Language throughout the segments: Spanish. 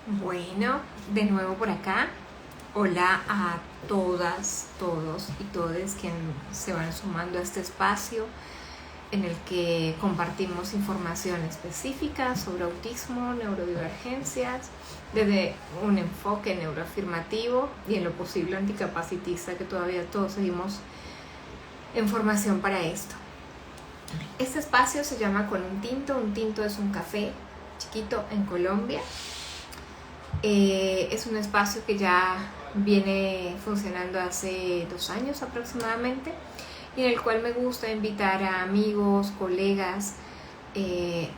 Bueno, de nuevo por acá. Hola a todas, todos y todes que se van sumando a este espacio en el que compartimos información específica sobre autismo, neurodivergencias, desde un enfoque neuroafirmativo y en lo posible anticapacitista, que todavía todos seguimos en formación para esto. Este espacio se llama Con un Tinto. Un tinto es un café chiquito en Colombia. Es un espacio que ya viene funcionando hace 2 años aproximadamente y en el cual me gusta invitar a amigos, colegas,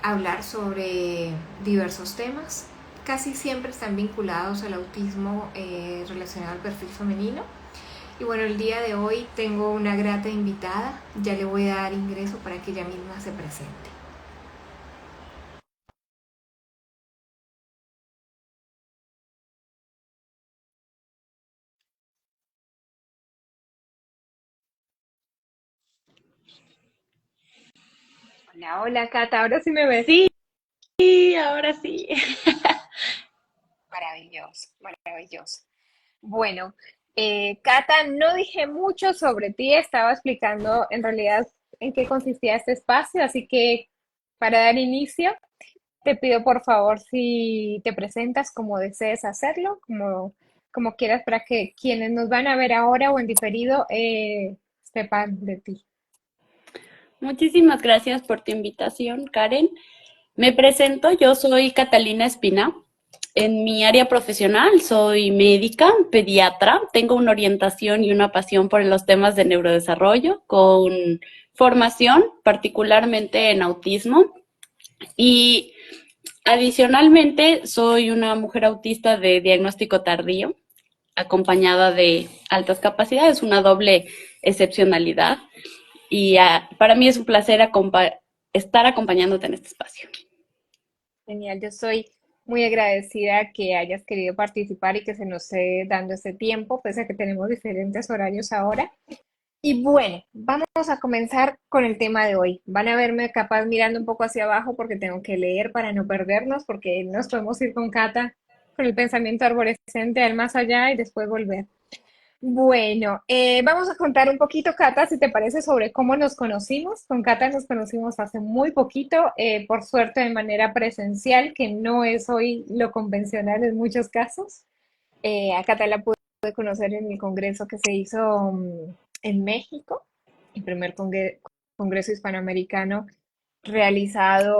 a hablar sobre diversos temas. Casi siempre están vinculados al autismo relacionado al perfil femenino. Y bueno, el día de hoy tengo una grata invitada. Ya le voy a dar ingreso para que ella misma se presente. Hola, hola Cata, ahora sí me ves. Sí, ahora sí. Maravilloso, maravilloso. Bueno, Cata, no dije mucho sobre ti, estaba explicando en realidad en qué consistía este espacio, así que para dar inicio, te pido por favor si te presentas como desees hacerlo, como quieras, para que quienes nos van a ver ahora o en diferido sepan de ti. Muchísimas gracias por tu invitación, Karen. Me presento, yo soy Catalina Espina. En mi área profesional soy médica, pediatra, tengo una orientación y una pasión por los temas de neurodesarrollo, con formación particularmente en autismo y adicionalmente soy una mujer autista de diagnóstico tardío, acompañada de altas capacidades, una doble excepcionalidad. Y para mí es un placer estar acompañándote en este espacio. Genial, yo soy muy agradecida que hayas querido participar y que se nos esté dando este tiempo, pese a que tenemos diferentes horarios ahora. Y bueno, vamos a comenzar con el tema de hoy. Van a verme capaz mirando un poco hacia abajo porque tengo que leer para no perdernos, porque nos podemos ir con Cata con el pensamiento arborescente al más allá y después volver. Bueno, vamos a contar un poquito, Cata, si te parece, sobre cómo nos conocimos. Con Cata nos conocimos hace muy poquito, por suerte de manera presencial, que no es hoy lo convencional en muchos casos. A Cata la pude conocer en el congreso que se hizo en México, el primer congreso hispanoamericano realizado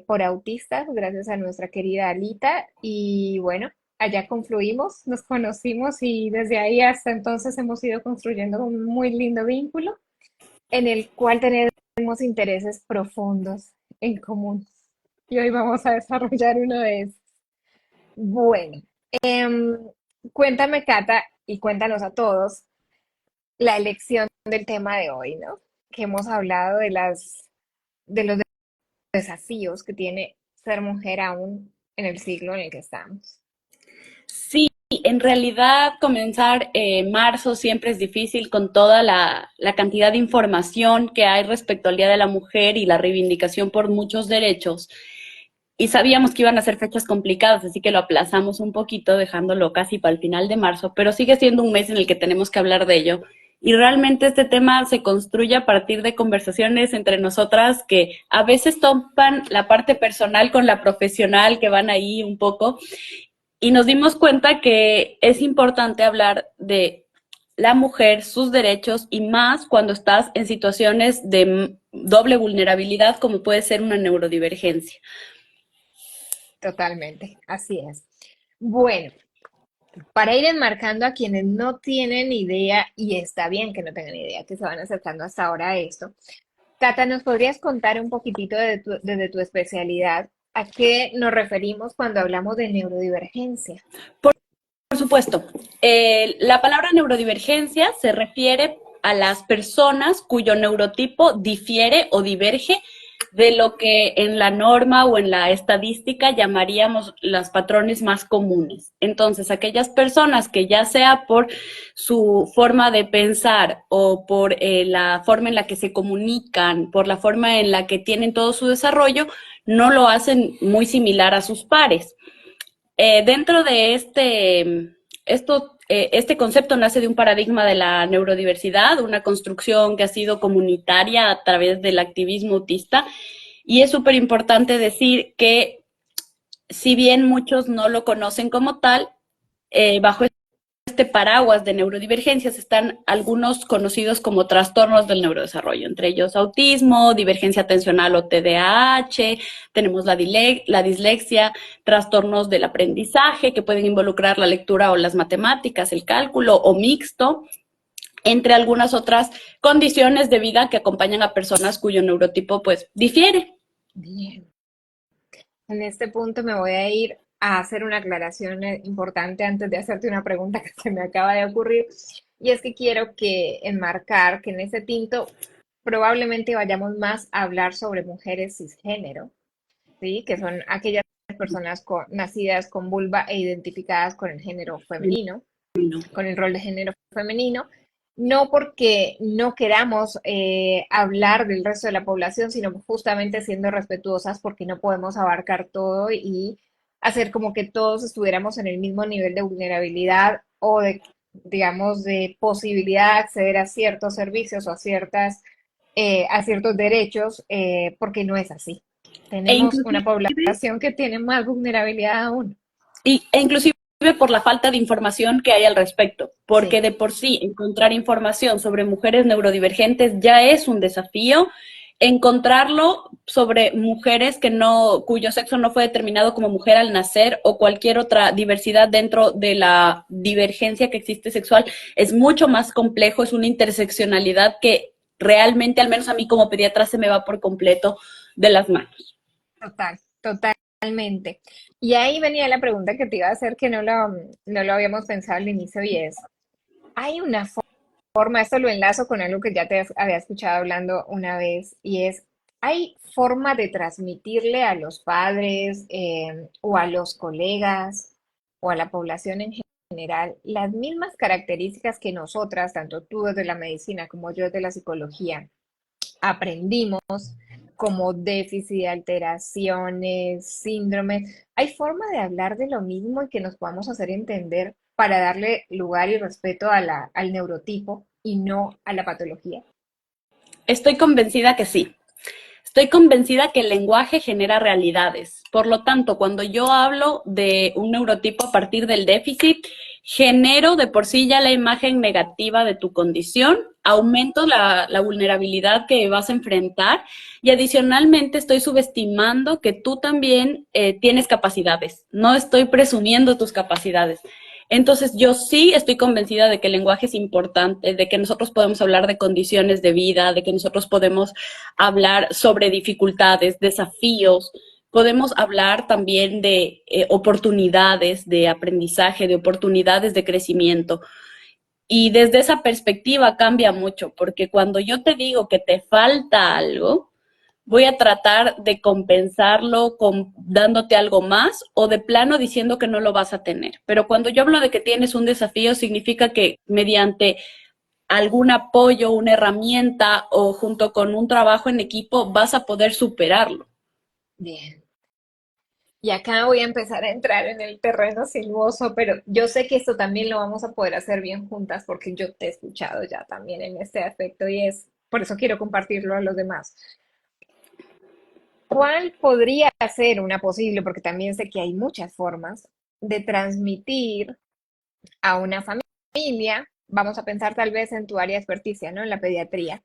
por autistas, gracias a nuestra querida Alita. Y bueno, allá confluimos, nos conocimos y desde ahí hasta entonces hemos ido construyendo un muy lindo vínculo en el cual tenemos intereses profundos en común. Y hoy vamos a desarrollar uno de esos. Bueno, em, cuéntame, Cata, y cuéntanos a todos la elección del tema de hoy, ¿no? Que hemos hablado de los desafíos que tiene ser mujer aún en el siglo en el que estamos. Sí, en realidad comenzar marzo siempre es difícil con toda la cantidad de información que hay respecto al Día de la Mujer y la reivindicación por muchos derechos. Y sabíamos que iban a ser fechas complicadas, así que lo aplazamos un poquito, dejándolo casi para el final de marzo, pero sigue siendo un mes en el que tenemos que hablar de ello. Y realmente este tema se construye a partir de conversaciones entre nosotras que a veces topan la parte personal con la profesional, que van ahí un poco, y nos dimos cuenta que es importante hablar de la mujer, sus derechos y más cuando estás en situaciones de doble vulnerabilidad como puede ser una neurodivergencia. Totalmente, así es. Bueno, para ir enmarcando a quienes no tienen idea, y está bien que no tengan idea, que se van acercando hasta ahora a esto, Cata, ¿nos podrías contar un poquitito desde tu especialidad a qué nos referimos cuando hablamos de neurodivergencia? Por supuesto, la palabra neurodivergencia se refiere a las personas cuyo neurotipo difiere o diverge de lo que en la norma o en la estadística llamaríamos los patrones más comunes. Entonces, aquellas personas que ya sea por su forma de pensar o por la forma en la que se comunican, por la forma en la que tienen todo su desarrollo, no lo hacen muy similar a sus pares. Dentro de este concepto nace de un paradigma de la neurodiversidad, una construcción que ha sido comunitaria a través del activismo autista. Y es súper importante decir que, si bien muchos no lo conocen como tal, bajo este paraguas de neurodivergencias están algunos conocidos como trastornos del neurodesarrollo, entre ellos autismo, divergencia atencional o TDAH, tenemos la dislexia, trastornos del aprendizaje que pueden involucrar la lectura o las matemáticas, el cálculo o mixto, entre algunas otras condiciones de vida que acompañan a personas cuyo neurotipo pues difiere. Bien. En este punto me voy a ir a hacer una aclaración importante antes de hacerte una pregunta que se me acaba de ocurrir. Y es que quiero que enmarcar que en este tinto probablemente vayamos más a hablar sobre mujeres cisgénero, ¿sí? Que son aquellas personas nacidas con vulva e identificadas con el género femenino, con el rol de género femenino, no porque no queramos hablar del resto de la población, sino justamente siendo respetuosas porque no podemos abarcar todo y hacer como que todos estuviéramos en el mismo nivel de vulnerabilidad o de, digamos, de posibilidad de acceder a ciertos servicios o a ciertos derechos, porque no es así. E Tenemos una inclusive, población que tiene más vulnerabilidad aún. e inclusive por la falta de información que hay al respecto, porque Sí, de por sí encontrar información sobre mujeres neurodivergentes ya es un desafío. Encontrarlo sobre mujeres cuyo sexo no fue determinado como mujer al nacer o cualquier otra diversidad dentro de la divergencia que existe sexual es mucho más complejo, es una interseccionalidad que realmente, al menos a mí como pediatra, se me va por completo de las manos. totalmente. Y ahí venía la pregunta que te iba a hacer que no lo habíamos pensado al inicio y es, ¿hay una forma, esto lo enlazo con algo que ya te había escuchado hablando una vez, y es, ¿hay forma de transmitirle a los padres o a los colegas o a la población en general las mismas características que nosotras, tanto tú desde la medicina como yo desde la psicología, aprendimos, como déficit, alteraciones, síndromes? ¿Hay forma de hablar de lo mismo y que nos podamos hacer entender para darle lugar y respeto al neurotipo y no a la patología? Estoy convencida que sí. Estoy convencida que el lenguaje genera realidades. Por lo tanto, cuando yo hablo de un neurotipo a partir del déficit, genero de por sí ya la imagen negativa de tu condición, aumento la vulnerabilidad que vas a enfrentar y adicionalmente estoy subestimando que tú también tienes capacidades. No estoy presumiendo tus capacidades. Entonces, yo sí estoy convencida de que el lenguaje es importante, de que nosotros podemos hablar de condiciones de vida, de que nosotros podemos hablar sobre dificultades, desafíos, podemos hablar también de oportunidades de aprendizaje, de oportunidades de crecimiento. Y desde esa perspectiva cambia mucho, porque cuando yo te digo que te falta algo, voy a tratar de compensarlo dándote algo más o de plano diciendo que no lo vas a tener. Pero cuando yo hablo de que tienes un desafío, significa que mediante algún apoyo, una herramienta o junto con un trabajo en equipo vas a poder superarlo. Bien. Y acá voy a empezar a entrar en el terreno sinuoso, pero yo sé que esto también lo vamos a poder hacer bien juntas porque yo te he escuchado ya también en este aspecto y es por eso quiero compartirlo a los demás. ¿Cuál podría ser una posible, porque también sé que hay muchas formas de transmitir a una familia, vamos a pensar tal vez en tu área de experticia, ¿no? En la pediatría,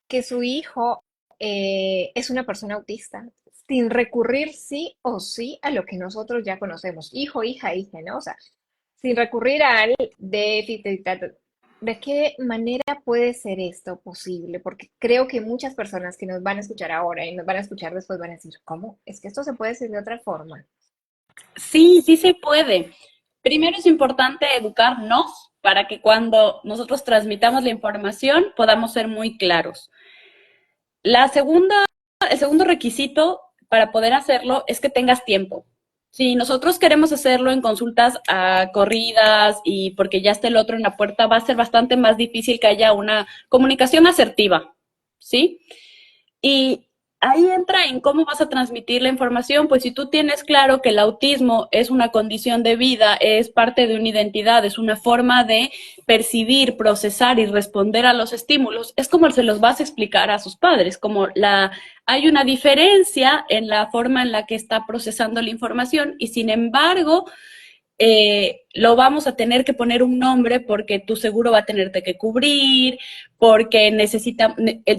que su hijo es una persona autista, sin recurrir sí o sí a lo que nosotros ya conocemos, hijo, hija, hija, ¿no? O sea, sin recurrir al déficit, ¿de qué manera puede ser esto posible? Porque creo que muchas personas que nos van a escuchar ahora y nos van a escuchar después van a decir, ¿cómo? Es que esto se puede decir de otra forma. Sí, sí se puede. Primero es importante educarnos para que cuando nosotros transmitamos la información podamos ser muy claros. La segunda, el segundo requisito para poder hacerlo es que tengas tiempo. Si nosotros queremos hacerlo en consultas corridas y porque ya está el otro en la puerta, va a ser bastante más difícil que haya una comunicación asertiva, ¿sí? Y ahí entra en cómo vas a transmitir la información. Pues si tú tienes claro que el autismo es una condición de vida, es parte de una identidad, es una forma de percibir, procesar y responder a los estímulos, es como se los vas a explicar a sus padres, hay una diferencia en la forma en la que está procesando la información y sin embargo lo vamos a tener que poner un nombre porque tu seguro va a tenerte que cubrir, porque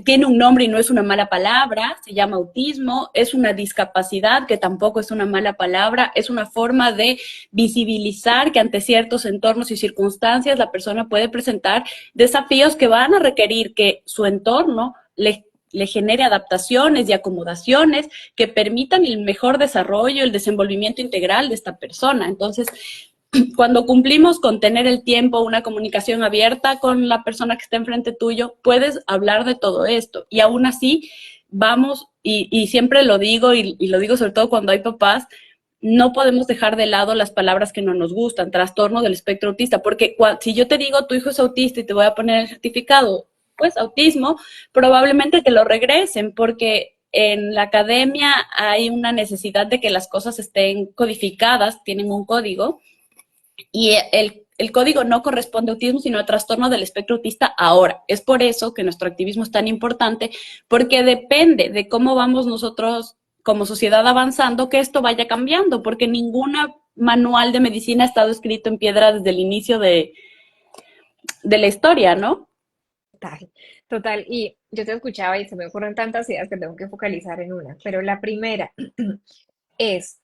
tiene un nombre y no es una mala palabra, se llama autismo, es una discapacidad que tampoco es una mala palabra, es una forma de visibilizar que ante ciertos entornos y circunstancias la persona puede presentar desafíos que van a requerir que su entorno le genere adaptaciones y acomodaciones que permitan el mejor desarrollo, el desenvolvimiento integral de esta persona. Entonces, cuando cumplimos con tener el tiempo, una comunicación abierta con la persona que está enfrente tuyo, puedes hablar de todo esto. Y aún así, vamos, y siempre lo digo, y lo digo sobre todo cuando hay papás, no podemos dejar de lado las palabras que no nos gustan, trastorno del espectro autista, porque si yo te digo tu hijo es autista y te voy a poner el certificado, pues autismo, probablemente te lo regresen, porque en la academia hay una necesidad de que las cosas estén codificadas, tienen un código, y el código no corresponde a autismo, sino a trastorno del espectro autista ahora. Es por eso que nuestro activismo es tan importante, porque depende de cómo vamos nosotros como sociedad avanzando, que esto vaya cambiando, porque ninguna manual de medicina ha estado escrito en piedra desde el inicio de la historia, ¿no? Total, total. Y yo te escuchaba y se me ocurren tantas ideas que tengo que focalizar en una. Pero la primera es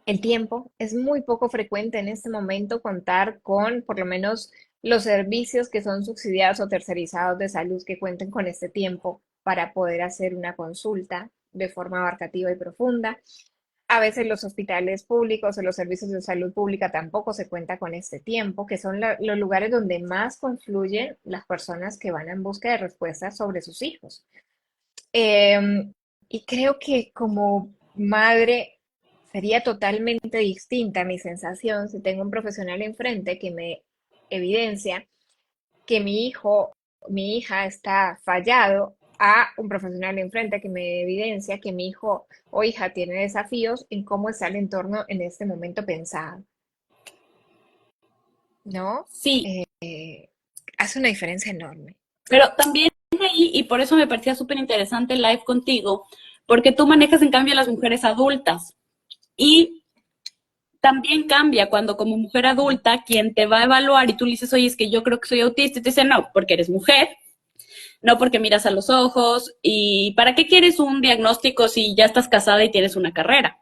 el tiempo. Es muy poco frecuente en este momento contar con por lo menos los servicios que son subsidiados o tercerizados de salud que cuenten con este tiempo para poder hacer una consulta de forma abarcativa y profunda. A veces los hospitales públicos o los servicios de salud pública tampoco se cuenta con este tiempo, que son los lugares donde más confluyen las personas que van en busca de respuestas sobre sus hijos. Em, y creo que como madre sería totalmente distinta mi sensación si tengo un profesional enfrente que me evidencia que mi hijo, mi hija está fallado a un profesional enfrente que me evidencia que mi hijo o hija tiene desafíos en cómo está el entorno en este momento pensado, ¿no? Sí, Hace una diferencia enorme. pero también ahí, y por eso me parecía súper interesante el live contigo, porque tú manejas en cambio a las mujeres adultas. Y también cambia cuando como mujer adulta, quien te va a evaluar y tú le dices, oye, es que yo creo que soy autista, y te dice, no, porque eres mujer, no porque miras a los ojos, y ¿para qué quieres un diagnóstico si ya estás casada y tienes una carrera?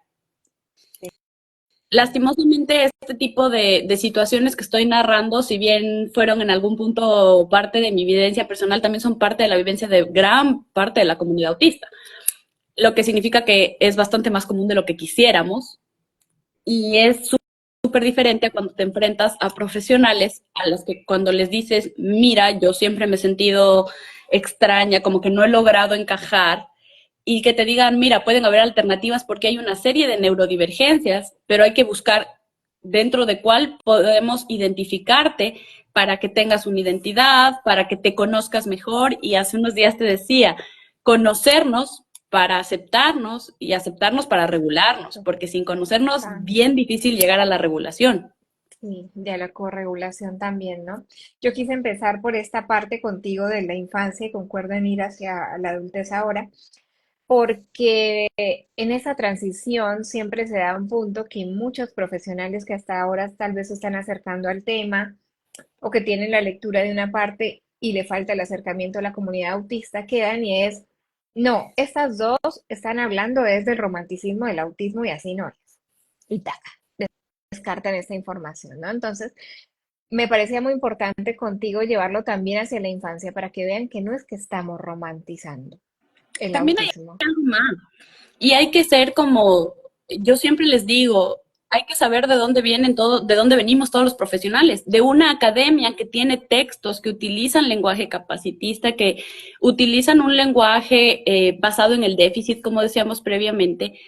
Lastimosamente, este tipo de situaciones que estoy narrando, si bien fueron en algún punto parte de mi vivencia personal, también son parte de la vivencia de gran parte de la comunidad autista, lo que significa que es bastante más común de lo que quisiéramos y es súper diferente a cuando te enfrentas a profesionales a los que cuando les dices, mira, yo siempre me he sentido extraña, como que no he logrado encajar, y que te digan, mira, pueden haber alternativas porque hay una serie de neurodivergencias, pero hay que buscar dentro de cuál podemos identificarte para que tengas una identidad, para que te conozcas mejor. Y hace unos días te decía, conocernos para aceptarnos y aceptarnos para regularnos, porque sin conocernos, Ah, bien difícil llegar a la regulación. sí, de la corregulación también, ¿no? Yo quise empezar por esta parte contigo de la infancia y concuerdo en ir hacia la adultez ahora, porque en esa transición siempre se da un punto que muchos profesionales que hasta ahora tal vez se están acercando al tema o que tienen la lectura de una parte y le falta el acercamiento a la comunidad autista, quedan y es, no, estas dos están hablando desde el romanticismo del autismo y así no es. Y taca, descartan esta información, ¿no? Entonces, me parecía muy importante contigo llevarlo también hacia la infancia para que vean que no es que estamos romantizando el También hay autismo. algo más. Y hay que ser como, yo siempre les digo, hay que saber de dónde vienen todo, de dónde venimos todos los profesionales, de una academia que tiene textos, que utilizan lenguaje capacitista, que utilizan un lenguaje basado en el déficit, como decíamos previamente,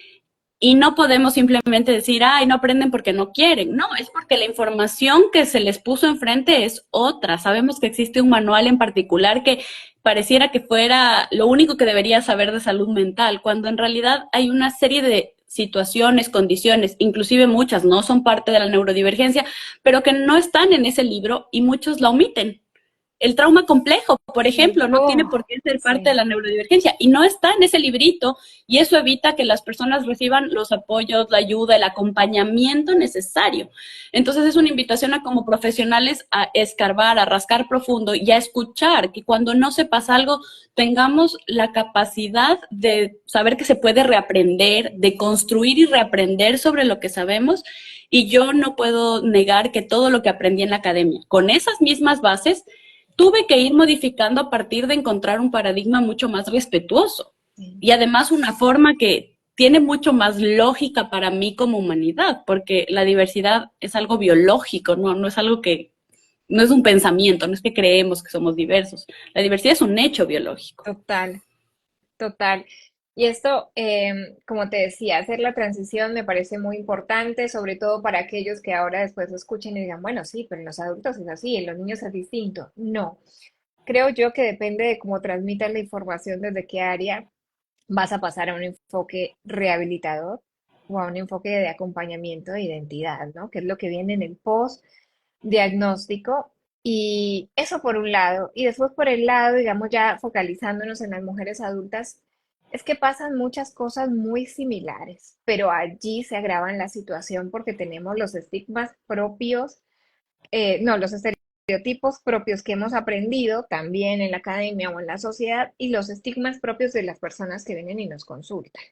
Y no podemos simplemente decir, ay, no aprenden porque no quieren. No, es porque la información que se les puso enfrente es otra. Sabemos que existe un manual en particular que pareciera que fuera lo único que debería saber de salud mental, cuando en realidad hay una serie de situaciones, condiciones, inclusive muchas no son parte de la neurodivergencia, pero que no están en ese libro y muchos la omiten. El trauma complejo, por ejemplo, no tiene Oh, por qué ser parte de sí, la neurodivergencia y no está en ese librito y eso evita que las personas reciban los apoyos, la ayuda, el acompañamiento necesario. Entonces es una invitación a como profesionales a escarbar, a rascar profundo y a escuchar que cuando no sepas algo tengamos la capacidad de saber que se puede reaprender, de construir y reaprender sobre lo que sabemos. Y yo no puedo negar que todo lo que aprendí en la academia, con esas mismas bases, tuve que ir modificando a partir de encontrar un paradigma mucho más respetuoso sí, y además una forma que tiene mucho más lógica para mí como humanidad, porque la diversidad es algo biológico, no es algo que, no es un pensamiento, no es que creemos que somos diversos. La diversidad es un hecho biológico. total. Total. Y esto, como te decía, hacer la transición me parece muy importante, sobre todo para aquellos que ahora después lo escuchen y digan, bueno, sí, pero en los adultos es así, en los niños es distinto. No, creo yo que depende de cómo transmitas la información desde qué área vas a pasar a un enfoque rehabilitador o a un enfoque de acompañamiento de identidad, ¿no? Que es lo que viene en el post-diagnóstico. Y eso por un lado. Y después por el lado, digamos, ya focalizándonos en las mujeres adultas, es que pasan muchas cosas muy similares, pero allí se agravan la situación porque tenemos los estigmas propios, no, los estereotipos propios que hemos aprendido también en la academia o en la sociedad y los estigmas propios de las personas que vienen y nos consultan.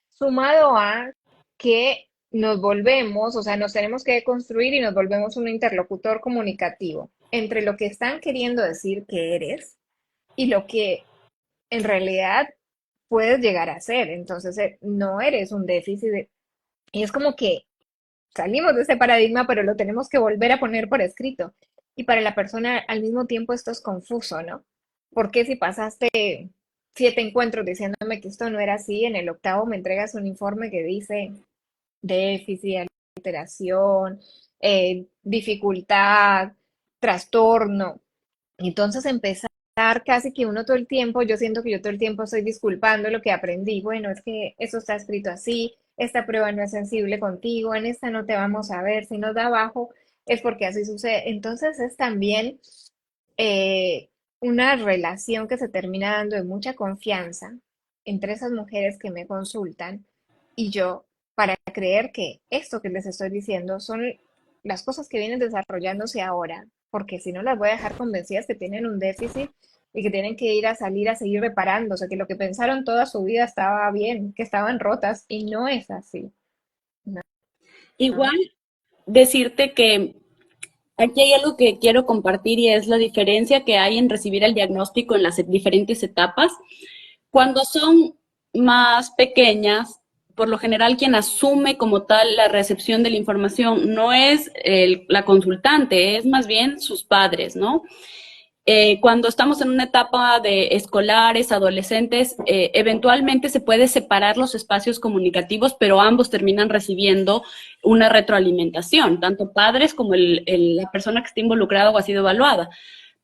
Sumado a que nos volvemos, o sea, nos tenemos que construir y nos volvemos un interlocutor comunicativo entre lo que están queriendo decir que eres y lo que en realidad puedes llegar a ser. Entonces, no eres un déficit. Y es como que salimos de ese paradigma, pero lo tenemos que volver a poner por escrito. Y para la persona al mismo tiempo esto es confuso, ¿no? Porque si pasaste 7 encuentros diciéndome que esto no era así, en el octavo me entregas un informe que dice déficit, alteración, dificultad, trastorno? Entonces empezar casi que uno todo el tiempo, yo siento que yo todo el tiempo estoy disculpando lo que aprendí. Bueno, es que eso está escrito así, esta prueba no es sensible contigo, en esta no te vamos a ver, si nos da bajo es porque así sucede. Entonces es también una relación que se termina dando de mucha confianza entre esas mujeres que me consultan y yo para creer que esto que les estoy diciendo son las cosas que vienen desarrollándose ahora, porque si no las voy a dejar convencidas que tienen un déficit y que tienen que ir a salir a seguir reparándose, que lo que pensaron toda su vida estaba bien, que estaban rotas y no es así. No, no. Igual decirte que aquí hay algo que quiero compartir y es la diferencia que hay en recibir el diagnóstico en las diferentes etapas. Cuando son más pequeñas, por lo general quien asume como tal la recepción de la información no es la consultante, es más bien sus padres, ¿no? Cuando estamos en una etapa de escolares, adolescentes, eventualmente se puede separar los espacios comunicativos, pero ambos terminan recibiendo una retroalimentación, tanto padres como la persona que está involucrada o ha sido evaluada.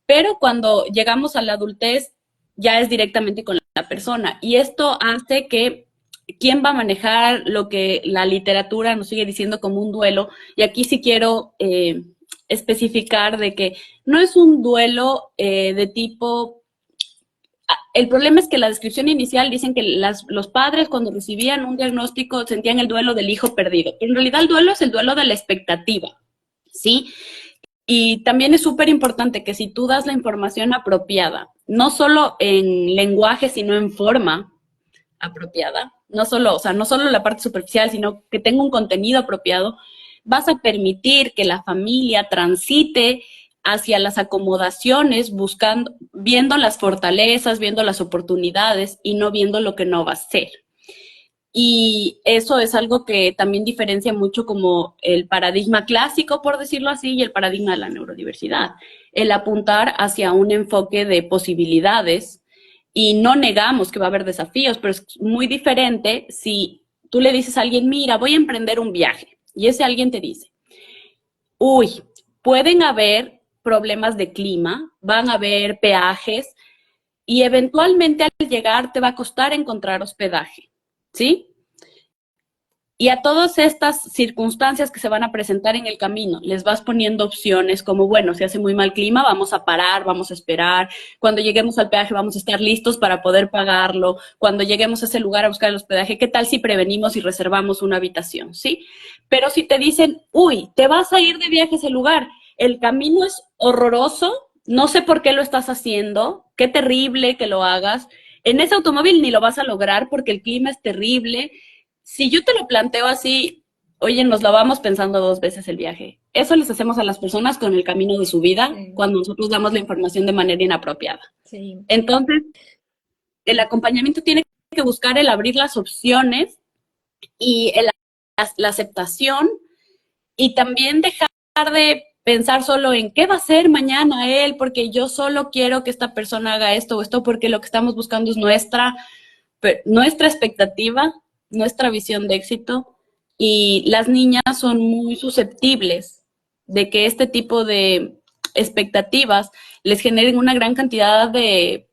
Pero cuando llegamos a la adultez, ya es directamente con la persona. Y esto hace que quién va a manejar lo que la literatura nos sigue diciendo como un duelo. Y aquí sí quiero especificar de que no es un duelo de tipo. El problema es que la descripción inicial dicen que los padres cuando recibían un diagnóstico sentían el duelo del hijo perdido. Pero en realidad el duelo es el duelo de la expectativa, ¿sí? Y también es súper importante que si tú das la información apropiada, no solo en lenguaje, sino en forma apropiada, no solo, o sea, no solo la parte superficial, sino que tenga un contenido apropiado, vas a permitir que la familia transite hacia las acomodaciones, buscando, viendo las fortalezas, viendo las oportunidades y no viendo lo que no va a ser. Y eso es algo que también diferencia mucho como el paradigma clásico, por decirlo así, y el paradigma de la neurodiversidad. El apuntar hacia un enfoque de posibilidades y no negamos que va a haber desafíos, pero es muy diferente si tú le dices a alguien, mira, voy a emprender un viaje, y ese alguien te dice, uy, pueden haber problemas de clima, van a haber peajes, y eventualmente al llegar te va a costar encontrar hospedaje, ¿sí? Y a todas estas circunstancias que se van a presentar en el camino, les vas poniendo opciones como, bueno, si hace muy mal clima, vamos a parar, vamos a esperar. Cuando lleguemos al peaje, vamos a estar listos para poder pagarlo. Cuando lleguemos a ese lugar a buscar el hospedaje, ¿qué tal si prevenimos y reservamos una habitación? ¿Sí? Pero si te dicen, uy, te vas a ir de viaje a ese lugar, el camino es horroroso, no sé por qué lo estás haciendo, qué terrible que lo hagas. En ese automóvil ni lo vas a lograr porque el clima es terrible. Si yo te lo planteo así, oye, nos lo vamos pensando dos veces el viaje. Eso les hacemos a las personas con el camino de su vida Sí, cuando nosotros damos la información de manera inapropiada. sí, Entonces, el acompañamiento tiene que buscar el abrir las opciones y la aceptación y también dejar de pensar solo en qué va a ser mañana él, porque yo solo quiero que esta persona haga esto o esto, porque lo que estamos buscando es nuestra expectativa, nuestra visión de éxito, y las niñas son muy susceptibles de que este tipo de expectativas les generen una gran cantidad de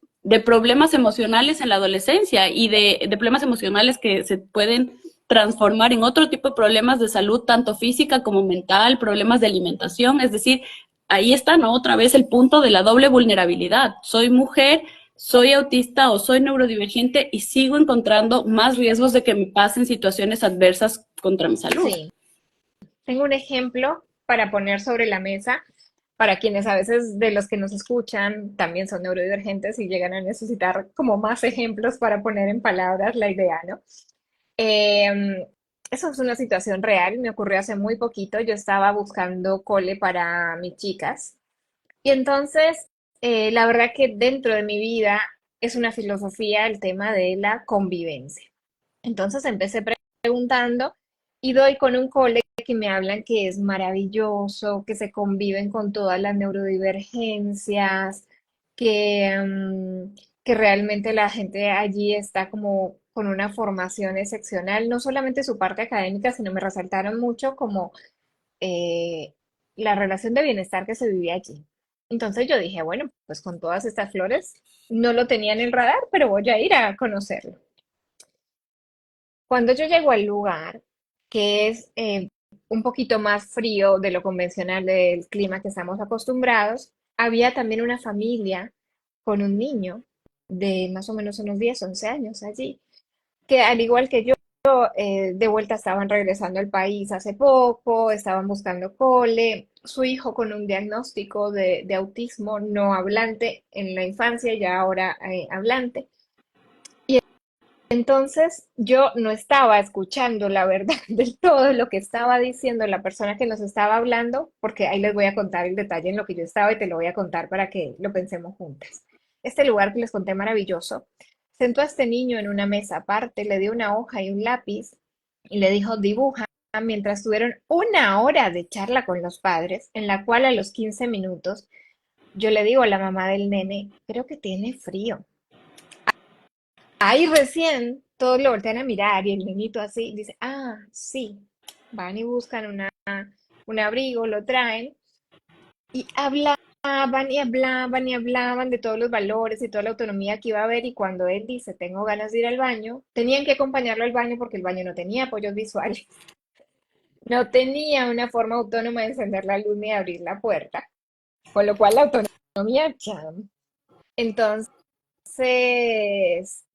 problemas emocionales en la adolescencia y de problemas emocionales que se pueden transformar en otro tipo de problemas de salud, tanto física como mental, problemas de alimentación, es decir, ahí está, ¿no? Otra vez el punto de la doble vulnerabilidad. Soy mujer, soy autista o soy neurodivergente y sigo encontrando más riesgos de que me pasen situaciones adversas contra mi salud. sí. Tengo un ejemplo para poner sobre la mesa para quienes a veces de los que nos escuchan también son neurodivergentes y llegan a necesitar como más ejemplos para poner en palabras la idea, ¿no? Eh, Eso es una situación real, me ocurrió hace muy poquito. Yo estaba buscando cole para mis chicas y entonces la verdad que dentro de mi vida es una filosofía el tema de la convivencia. Entonces empecé preguntando y doy con un cole que me hablan que es maravilloso, que se conviven con todas las neurodivergencias, que realmente la gente allí está como con una formación excepcional, no solamente su parte académica, sino me resaltaron mucho como eh, la relación de bienestar que se vivía allí. Entonces yo dije, bueno, pues con todas estas flores, no lo tenía en el radar, pero voy a ir a conocerlo. Cuando yo llego al lugar, que es un poquito más frío de lo convencional del clima que estamos acostumbrados, había también una familia con un niño de más o menos unos 10 11 años allí, que al igual que yo, de vuelta estaban regresando al país hace poco, estaban buscando cole, su hijo con un diagnóstico de autismo no hablante en la infancia, ya ahora hablante. Entonces yo no estaba escuchando la verdad del todo lo que estaba diciendo la persona que nos estaba hablando, porque ahí les voy a contar el detalle en lo que yo estaba y te lo voy a contar para que lo pensemos juntas. Este lugar que les conté maravilloso, sentó a este niño en una mesa aparte, le dio una hoja y un lápiz y le dijo, dibuja, mientras tuvieron una hora de charla con los padres, en la cual a los 15 minutos yo le digo a la mamá del nene, creo que tiene frío. Ahí recién todos lo voltean a mirar y el niñito así dice, ah, sí, van y buscan un abrigo, lo traen y hablaban y hablaban y hablaban de todos los valores y toda la autonomía que iba a haber y cuando él dice, tengo ganas de ir al baño, tenían que acompañarlo al baño porque el baño no tenía apoyos visuales, no tenía una forma autónoma de encender la luz ni de abrir la puerta, con lo cual la autonomía, cham. Entonces,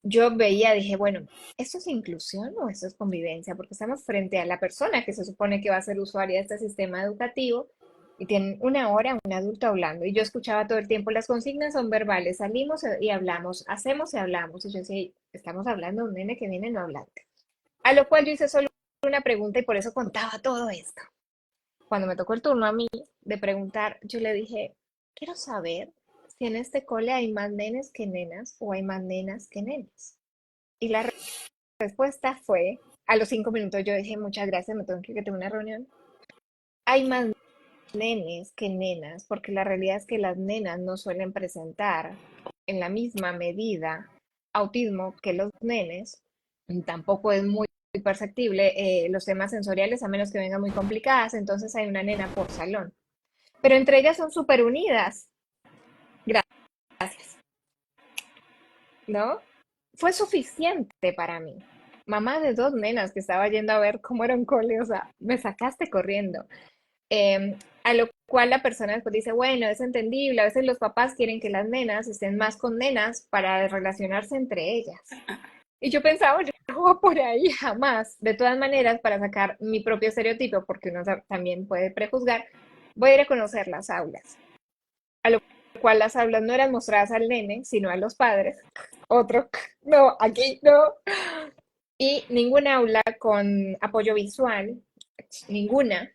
yo veía, dije, bueno, ¿esto es inclusión o esto es convivencia? Porque estamos frente a la persona que se supone que va a ser usuaria de este sistema educativo y tienen una hora un adulto hablando. Y yo escuchaba todo el tiempo, las consignas son verbales, salimos y hablamos, hacemos y hablamos. Y yo decía, estamos hablando de un nene que viene no hablante. A lo cual yo hice solo una pregunta y por eso contaba todo esto. Cuando me tocó el turno a mí de preguntar, yo le dije, quiero saber si en este cole hay más nenes que nenas o hay más nenas que nenes. Y la respuesta fue, a los 5 minutos yo dije, muchas gracias, me tengo que tengo una reunión. Hay más nenes que nenas, porque la realidad es que las nenas no suelen presentar en la misma medida autismo que los nenes. Tampoco es muy perceptible los temas sensoriales, a menos que vengan muy complicadas, entonces hay una nena por salón. Pero entre ellas son súper unidas. Gracias. ¿No? Fue suficiente para mí. Mamá de dos nenas que estaba yendo a ver cómo era un cole, o sea, me sacaste corriendo. A lo cual la persona después dice, bueno, es entendible, a veces los papás quieren que las nenas estén más con nenas para relacionarse entre ellas. Y yo pensaba, yo no voy por ahí jamás. De todas maneras, para sacar mi propio estereotipo, porque uno también puede prejuzgar, voy a ir a conocer las aulas. A lo cual las aulas no eran mostradas al nene, sino a los padres. Otro, no, aquí no. Y ninguna aula con apoyo visual, ninguna,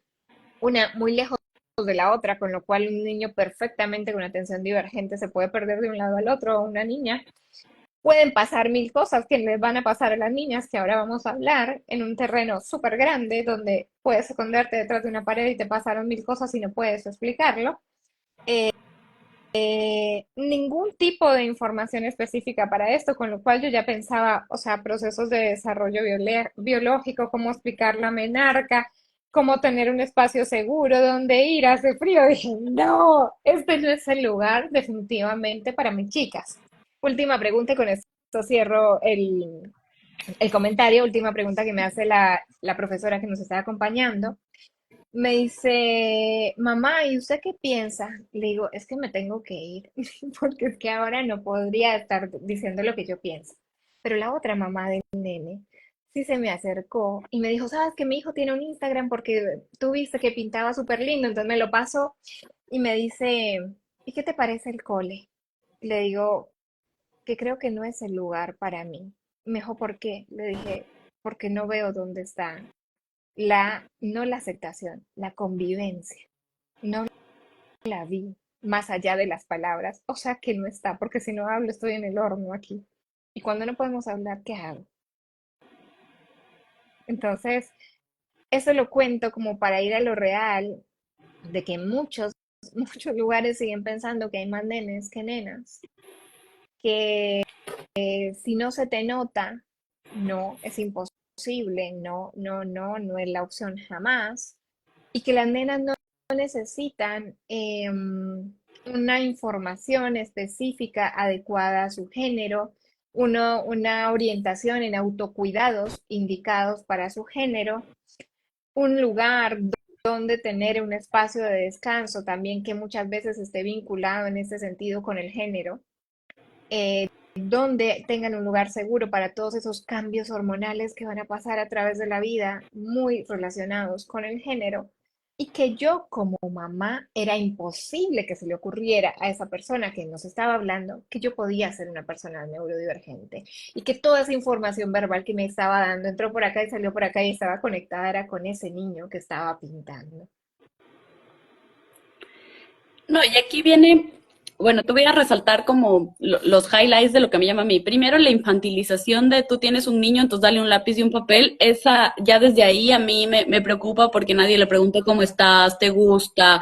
una muy lejos de la otra, con lo cual un niño perfectamente con atención divergente se puede perder de un lado al otro, o una niña. Pueden pasar mil cosas que les van a pasar a las niñas, que ahora vamos a hablar, en un terreno súper grande, donde puedes esconderte detrás de una pared y te pasaron mil cosas y no puedes explicarlo. Ningún tipo de información específica para esto, con lo cual yo ya pensaba, o sea, procesos de desarrollo biológico, cómo explicar la menarca, cómo tener un espacio seguro donde ir, hace frío. Dije, no, este no es el lugar definitivamente para mis chicas. Última pregunta y con esto cierro el comentario. Última pregunta que me hace la profesora que nos está acompañando. Me dice, mamá, ¿y usted qué piensa? Le digo, es que me tengo que ir, porque es que ahora no podría estar diciendo lo que yo pienso. Pero la otra mamá del nene sí se me acercó y me dijo, ¿sabes que mi hijo tiene un Instagram porque tú viste que pintaba súper lindo? Entonces me lo pasó y me dice, ¿y qué te parece el cole? Le digo, que creo que no es el lugar para mí. Me dijo, ¿por qué? Le dije, porque no veo dónde está no la aceptación, la convivencia. No la vi más allá de las palabras. O sea que no está, porque si no hablo estoy en el horno aquí. Y cuando no podemos hablar, ¿qué hago? Entonces, eso lo cuento como para ir a lo real, de que muchos lugares siguen pensando que hay más nenes que nenas, que si no se te nota, no, es imposible, no, no, no, no es la opción jamás. Y que las nenas no necesitan una información específica adecuada a su género, una orientación en autocuidados indicados para su género, un lugar donde tener un espacio de descanso también que muchas veces esté vinculado en este sentido con el género, donde tengan un lugar seguro para todos esos cambios hormonales que van a pasar a través de la vida, muy relacionados con el género, y que yo como mamá era imposible que se le ocurriera a esa persona que nos estaba hablando que yo podía ser una persona neurodivergente y que toda esa información verbal que me estaba dando entró por acá y salió por acá y estaba conectada era con ese niño que estaba pintando. No, y aquí viene, bueno, te voy a resaltar como los highlights de lo que me llama a mí. Primero, la infantilización de tú tienes un niño, entonces dale un lápiz y un papel. Esa, ya desde ahí a mí me preocupa porque nadie le pregunta cómo estás, te gusta,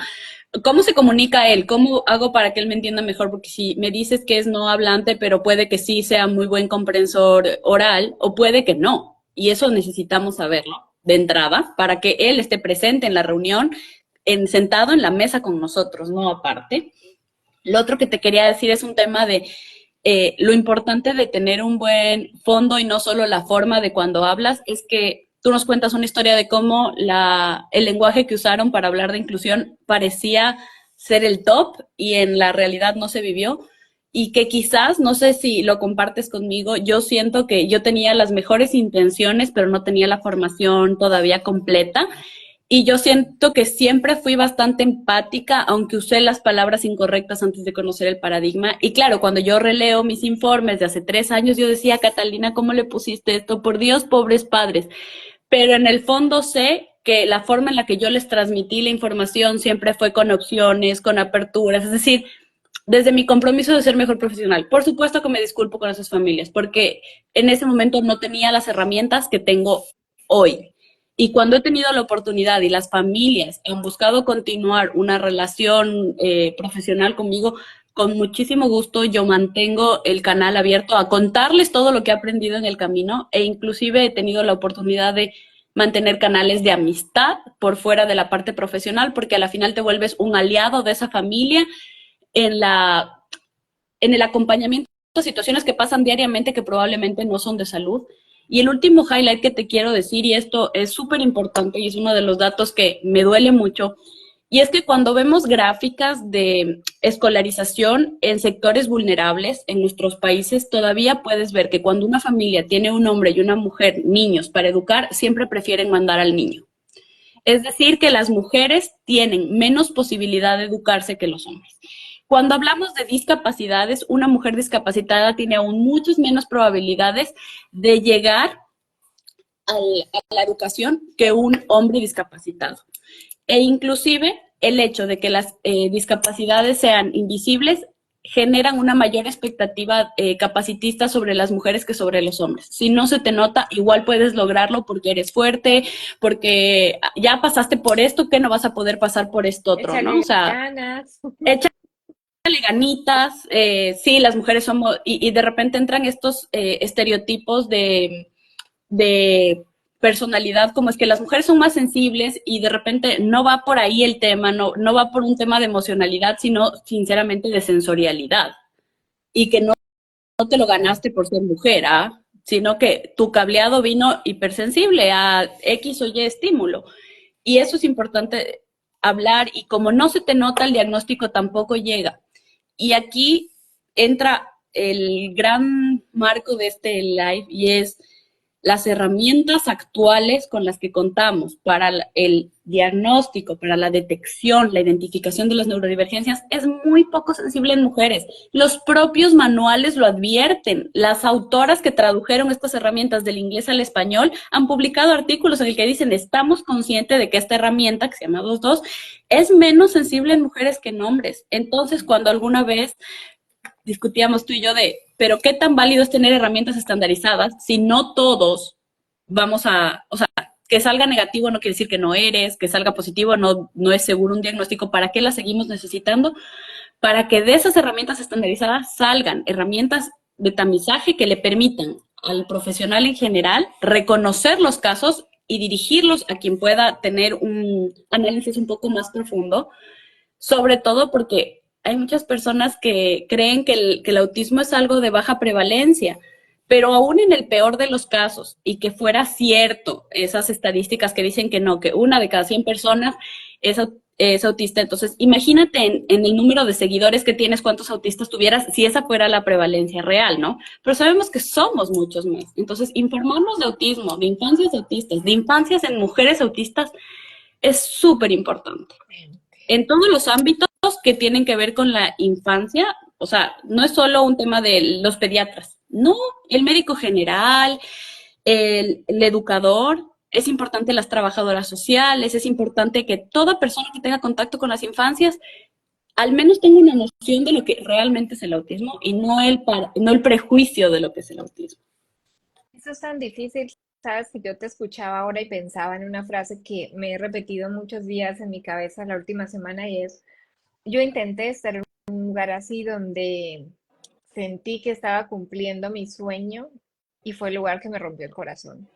cómo se comunica él, cómo hago para que él me entienda mejor, porque si me dices que es no hablante, pero puede que sí sea muy buen comprensor oral, o puede que no. Y eso necesitamos saberlo de entrada para que él esté presente en la reunión sentado en la mesa con nosotros, no aparte. Lo otro que te quería decir es un tema de lo importante de tener un buen fondo y no solo la forma de cuando hablas, es que tú nos cuentas una historia de cómo el lenguaje que usaron para hablar de inclusión parecía ser el top y en la realidad no se vivió. Y que quizás, no sé si lo compartes conmigo, yo siento que yo tenía las mejores intenciones, pero no tenía la formación todavía completa. Y yo siento que siempre fui bastante empática, aunque usé las palabras incorrectas antes de conocer el paradigma. Y claro, cuando yo releo mis informes de hace 3 años, yo decía, Catalina, ¿cómo le pusiste esto? Por Dios, pobres padres. Pero en el fondo sé que la forma en la que yo les transmití la información siempre fue con opciones, con aperturas, es decir, desde mi compromiso de ser mejor profesional. Por supuesto que me disculpo con esas familias, porque en ese momento no tenía las herramientas que tengo hoy. Y cuando he tenido la oportunidad y las familias han buscado continuar una relación profesional conmigo, con muchísimo gusto yo mantengo el canal abierto a contarles todo lo que he aprendido en el camino e inclusive he tenido la oportunidad de mantener canales de amistad por fuera de la parte profesional porque a la final te vuelves un aliado de esa familia en en el acompañamiento a situaciones que pasan diariamente que probablemente no son de salud. Y el último highlight que te quiero decir, y esto es súper importante y es uno de los datos que me duele mucho, y es que cuando vemos gráficas de escolarización en sectores vulnerables en nuestros países, todavía puedes ver que cuando una familia tiene un hombre y una mujer, niños para educar, siempre prefieren mandar al niño. Es decir, que las mujeres tienen menos posibilidad de educarse que los hombres. Cuando hablamos de discapacidades, una mujer discapacitada tiene aún muchas menos probabilidades de llegar a la educación que un hombre discapacitado. E inclusive el hecho de que las discapacidades sean invisibles generan una mayor expectativa capacitista sobre las mujeres que sobre los hombres. Si no se te nota, igual puedes lograrlo porque eres fuerte, porque ya pasaste por esto, que no vas a poder pasar por esto otro, ¿no? O Échale sea, ganas. échale ganitas, sí, las mujeres somos, y de repente entran estos estereotipos de personalidad, como es que las mujeres son más sensibles y de repente no va por ahí el tema, no va por un tema de emocionalidad, sino sinceramente de sensorialidad. Y que no te lo ganaste por ser mujer, ¿ah? Sino que tu cableado vino hipersensible a X o Y estímulo. Y eso es importante hablar y como no se te nota, el diagnóstico tampoco llega. Y aquí entra el gran marco de este live y es las herramientas actuales con las que contamos para el diagnóstico, para la detección, la identificación de las neurodivergencias es muy poco sensible en mujeres. Los propios manuales lo advierten. Las autoras que tradujeron estas herramientas del inglés al español han publicado artículos en el que dicen, estamos conscientes de que esta herramienta, que se llama 22, es menos sensible en mujeres que en hombres. Entonces, cuando alguna vez discutíamos tú y yo de, pero qué tan válido es tener herramientas estandarizadas si no todos vamos a, o sea, que salga negativo no quiere decir que no eres, que salga positivo no es seguro un diagnóstico, ¿para qué las seguimos necesitando? Para que de esas herramientas estandarizadas salgan herramientas de tamizaje que le permitan al profesional en general reconocer los casos y dirigirlos a quien pueda tener un análisis un poco más profundo, sobre todo porque hay muchas personas que creen que el autismo es algo de baja prevalencia, pero aún en el peor de los casos, y que fuera cierto esas estadísticas que dicen que no, que una de cada 100 personas es autista, entonces imagínate en el número de seguidores que tienes, cuántos autistas tuvieras, si esa fuera la prevalencia real, ¿no? Pero sabemos que somos muchos más. Entonces, informarnos de autismo, de infancias autistas, de infancias en mujeres autistas, es súper importante en todos los ámbitos que tienen que ver con la infancia, o sea, no es solo un tema de los pediatras, no, el médico general, el educador, es importante las trabajadoras sociales, es importante que toda persona que tenga contacto con las infancias al menos tenga una noción de lo que realmente es el autismo y no el prejuicio de lo que es el autismo. Eso es tan difícil, sabes, que yo te escuchaba ahora y pensaba en una frase que me he repetido muchos días en mi cabeza la última semana y es, yo intenté estar en un lugar así donde sentí que estaba cumpliendo mi sueño y fue el lugar que me rompió el corazón.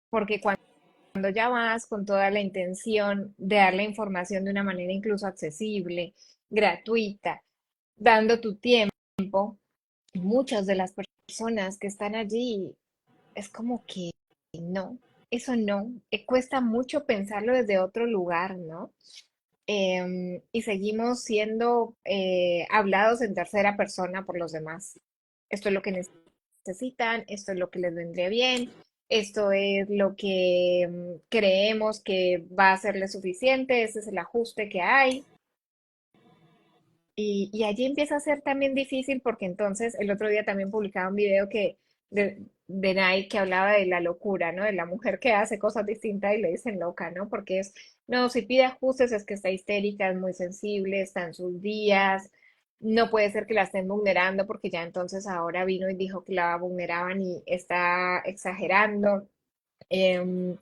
Porque cuando ya vas con toda la intención de dar la información de una manera incluso accesible, gratuita, dando tu tiempo, muchas de las personas que están allí es como que no, eso no, cuesta mucho pensarlo desde otro lugar, ¿no? Y seguimos siendo hablados en tercera persona por los demás. Esto es lo que necesitan, esto es lo que les vendría bien, esto es lo que creemos que va a serles suficiente, ese es el ajuste que hay. Y allí empieza a ser también difícil porque entonces el otro día también publicaba un video de Nike que hablaba de la locura, ¿no? De la mujer que hace cosas distintas y le dicen loca, ¿no? Porque es, no, si pide ajustes es que está histérica, es muy sensible, está en sus días, no puede ser que la estén vulnerando porque ya entonces ahora vino y dijo que la vulneraban y está exagerando. Em,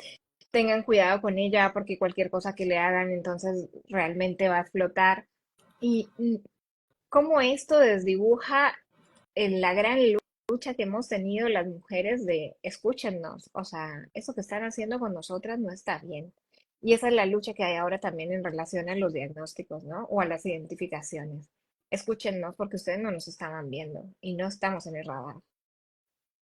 Tengan cuidado con ella porque cualquier cosa que le hagan entonces realmente va a explotar. Y cómo esto desdibuja la gran lucha que hemos tenido las mujeres de escúchennos, o sea, eso que están haciendo con nosotras no está bien. Y esa es la lucha que hay ahora también en relación a los diagnósticos, ¿no? O a las identificaciones. Escúchennos porque ustedes no nos estaban viendo y no estamos en el radar.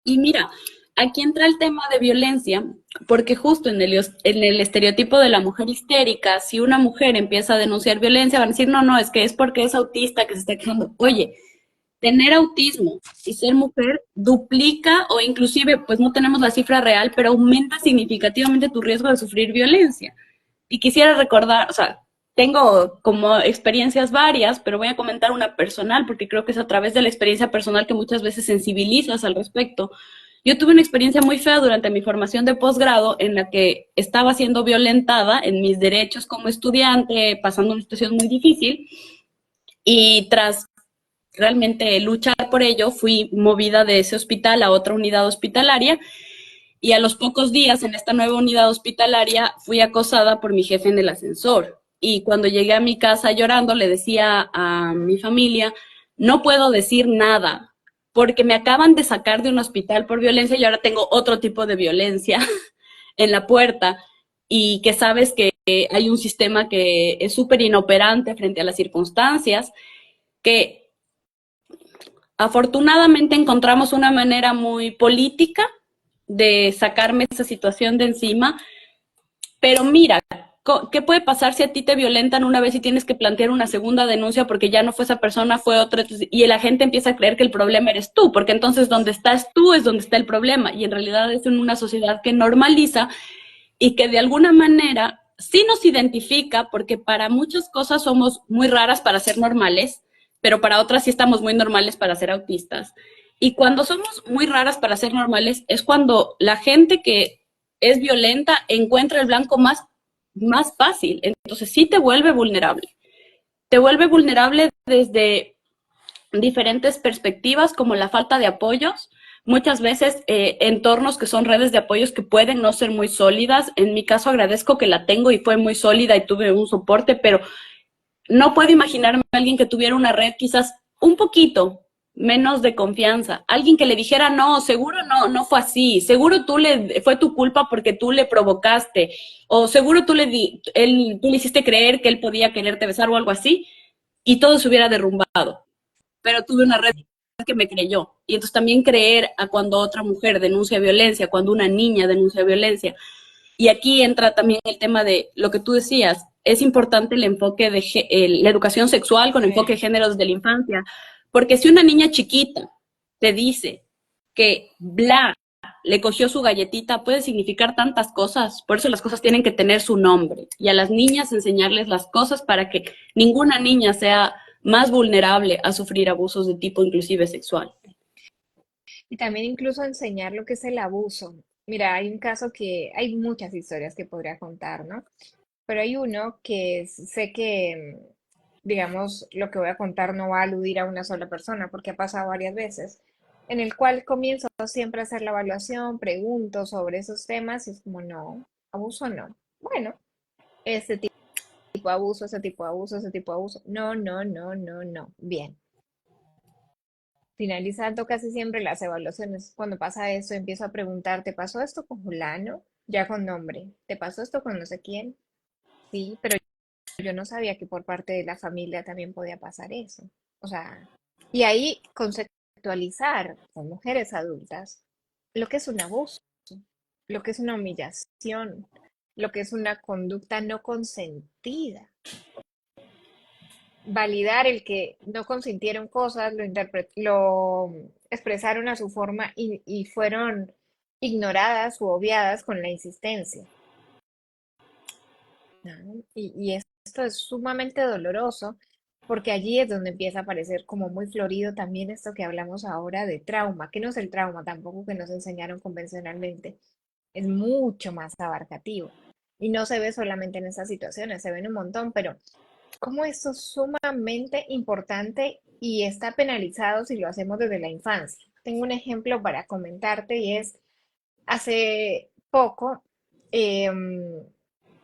Y mira, aquí entra el tema de violencia, porque justo en el estereotipo de la mujer histérica, si una mujer empieza a denunciar violencia, van a decir, no, no, es que es porque es autista que se está quejando. Oye, tener autismo y ser mujer duplica o inclusive, pues no tenemos la cifra real, pero aumenta significativamente tu riesgo de sufrir violencia. Y quisiera recordar, o sea, tengo como experiencias varias, pero voy a comentar una personal, porque creo que es a través de la experiencia personal que muchas veces sensibilizas al respecto. Yo tuve una experiencia muy fea durante mi formación de posgrado en la que estaba siendo violentada en mis derechos como estudiante, pasando una situación muy difícil, y tras realmente luchar por ello, fui movida de ese hospital a otra unidad hospitalaria y a los pocos días en esta nueva unidad hospitalaria fui acosada por mi jefe en el ascensor. Y cuando llegué a mi casa llorando, le decía a mi familia, no puedo decir nada, porque me acaban de sacar de un hospital por violencia y ahora tengo otro tipo de violencia en la puerta y que sabes que hay un sistema que es súper inoperante frente a las circunstancias, que afortunadamente encontramos una manera muy política de sacarme esa situación de encima, pero mira, ¿qué puede pasar si a ti te violentan una vez y tienes que plantear una segunda denuncia porque ya no fue esa persona, fue otra, y la gente empieza a creer que el problema eres tú, porque entonces donde estás tú es donde está el problema, y en realidad es en una sociedad que normaliza y que de alguna manera sí nos identifica, porque para muchas cosas somos muy raras para ser normales, pero para otras sí estamos muy normales para ser autistas. Y cuando somos muy raras para ser normales es cuando la gente que es violenta encuentra el blanco más fácil. Entonces sí te vuelve vulnerable. Te vuelve vulnerable desde diferentes perspectivas, como la falta de apoyos, muchas veces entornos que son redes de apoyos que pueden no ser muy sólidas. En mi caso agradezco que la tengo y fue muy sólida y tuve un soporte, pero no puedo imaginarme a alguien que tuviera una red quizás un poquito menos de confianza, alguien que le dijera, no, seguro no, no fue así, seguro fue tu culpa porque tú le provocaste, o seguro tú le hiciste creer que él podía quererte besar o algo así, y todo se hubiera derrumbado, pero tuve una red que me creyó. Y entonces también creer a cuando otra mujer denuncia violencia, cuando una niña denuncia violencia. Y aquí entra también el tema de lo que tú decías, es importante el enfoque de la educación sexual con enfoque de Sí. género desde la infancia, porque si una niña chiquita te dice que bla le cogió su galletita, puede significar tantas cosas, por eso las cosas tienen que tener su nombre, y a las niñas enseñarles las cosas para que ninguna niña sea más vulnerable a sufrir abusos de tipo inclusive sexual. Y también incluso enseñar lo que es el abuso. Mira, hay un caso que hay muchas historias que podría contar, ¿no? Pero hay uno que sé que, digamos, lo que voy a contar no va a aludir a una sola persona, porque ha pasado varias veces, en el cual comienzo siempre a hacer la evaluación, pregunto sobre esos temas y es como, no, abuso no. Bueno, este tipo de abuso, ese tipo de abuso, ese tipo de abuso. No, no, no, no, no. Bien. Finalizando casi siempre las evaluaciones, cuando pasa eso, empiezo a preguntar, ¿te pasó esto con fulano? Ya con nombre. ¿Te pasó esto con no sé quién? Sí, pero yo no sabía que por parte de la familia también podía pasar eso. O sea, y ahí conceptualizar con mujeres adultas lo que es un abuso, lo que es una humillación, lo que es una conducta no consentida. Validar el que no consintieron cosas, lo expresaron a su forma y fueron ignoradas u obviadas con la insistencia, ¿no? Y esto es sumamente doloroso porque allí es donde empieza a aparecer como muy florido también esto que hablamos ahora de trauma, que no es el trauma tampoco que nos enseñaron convencionalmente, es mucho más abarcativo. Y no se ve solamente en esas situaciones, se ven un montón, pero cómo esto es sumamente importante y está penalizado si lo hacemos desde la infancia. Tengo un ejemplo para comentarte y es, hace poco,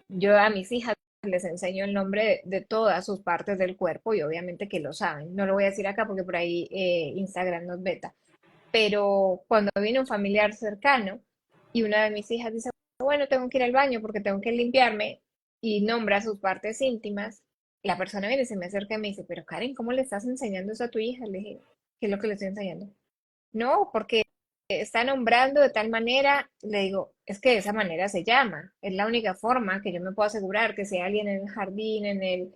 yo a mis hijas les enseño el nombre de todas sus partes del cuerpo y obviamente que lo saben. No lo voy a decir acá porque por ahí Instagram nos veta. Pero cuando viene un familiar cercano y una de mis hijas dice, bueno, tengo que ir al baño porque tengo que limpiarme y nombra sus partes íntimas, la persona viene, se me acerca y me dice, pero Karen, ¿cómo le estás enseñando eso a tu hija? Le dije, ¿qué es lo que le estoy enseñando? No, porque está nombrando de tal manera, le digo, es que de esa manera se llama. Es la única forma que yo me puedo asegurar que si alguien en el jardín, en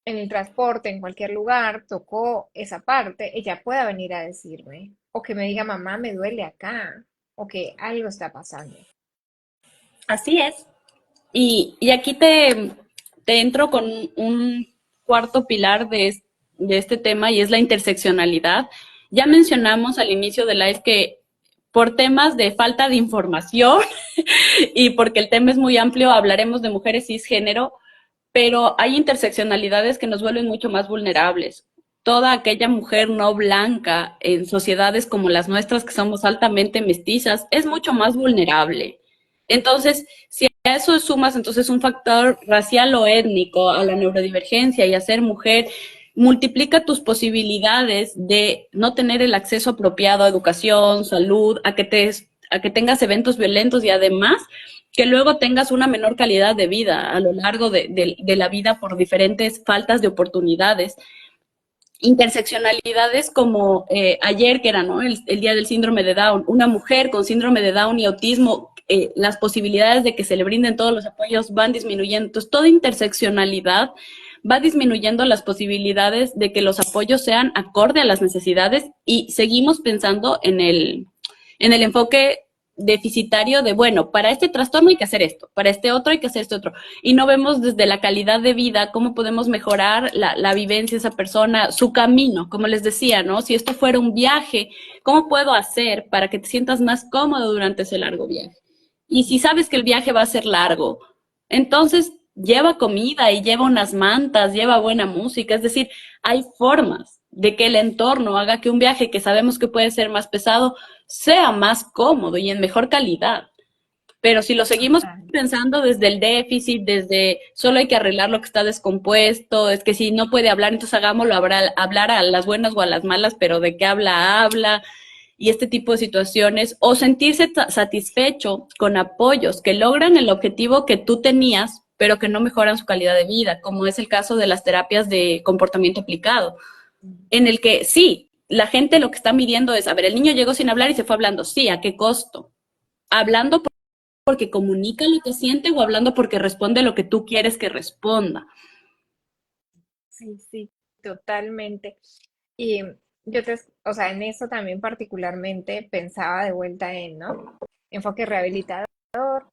el transporte, en cualquier lugar, tocó esa parte, ella pueda venir a decirme. O que me diga, mamá, me duele acá. O que algo está pasando. Así es. Y aquí te entro con un cuarto pilar de este tema y es la interseccionalidad. Ya mencionamos al inicio de live que por temas de falta de información y porque el tema es muy amplio, hablaremos de mujeres cisgénero, pero hay interseccionalidades que nos vuelven mucho más vulnerables. Toda aquella mujer no blanca en sociedades como las nuestras, que somos altamente mestizas, es mucho más vulnerable. Entonces, si a eso sumas entonces un factor racial o étnico, a la neurodivergencia y a ser mujer, multiplica tus posibilidades de no tener el acceso apropiado a educación, salud, a que tengas eventos violentos y además que luego tengas una menor calidad de vida a lo largo de la vida por diferentes faltas de oportunidades. Interseccionalidades como ayer, que era, ¿no?, el Día del Síndrome de Down, una mujer con síndrome de Down y autismo, las posibilidades de que se le brinden todos los apoyos van disminuyendo. Entonces, toda interseccionalidad va disminuyendo las posibilidades de que los apoyos sean acorde a las necesidades y seguimos pensando en el enfoque deficitario de, bueno, para este trastorno hay que hacer esto, para este otro hay que hacer este otro. Y no vemos desde la calidad de vida cómo podemos mejorar la vivencia de esa persona, su camino, como les decía, ¿no? Si esto fuera un viaje, ¿cómo puedo hacer para que te sientas más cómodo durante ese largo viaje? Y si sabes que el viaje va a ser largo, entonces lleva comida y lleva unas mantas, lleva buena música, es decir, hay formas de que el entorno haga que un viaje que sabemos que puede ser más pesado sea más cómodo y en mejor calidad. Pero si lo seguimos Total. pensando desde el déficit, desde solo hay que arreglar lo que está descompuesto, es que si no puede hablar, entonces hagámoslo hablar a las buenas o a las malas, pero de qué habla, habla, y este tipo de situaciones, o sentirse satisfecho con apoyos que logran el objetivo que tú tenías, pero que no mejoran su calidad de vida, como es el caso de las terapias de comportamiento aplicado, en el que sí, la gente lo que está midiendo es, a ver, el niño llegó sin hablar y se fue hablando, sí, ¿a qué costo? Hablando porque comunica lo que siente o hablando porque responde lo que tú quieres que responda. Sí, sí, totalmente. Y yo te, o sea, en eso también particularmente pensaba de vuelta en, ¿no? Enfoque rehabilitador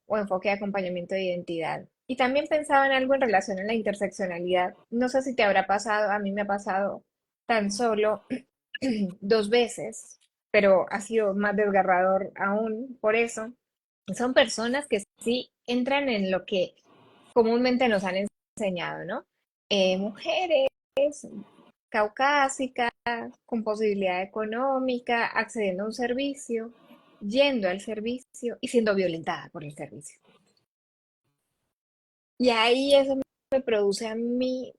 o enfoque de acompañamiento de identidad. Y también pensaba en algo en relación a la interseccionalidad. No sé si te habrá pasado, a mí me ha pasado tan solo dos veces, pero ha sido más desgarrador aún por eso. Son personas que sí entran en lo que comúnmente nos han enseñado, ¿no? Mujeres caucásicas, con posibilidad económica, accediendo a un servicio, yendo al servicio y siendo violentada por el servicio. Y ahí eso me produce a mí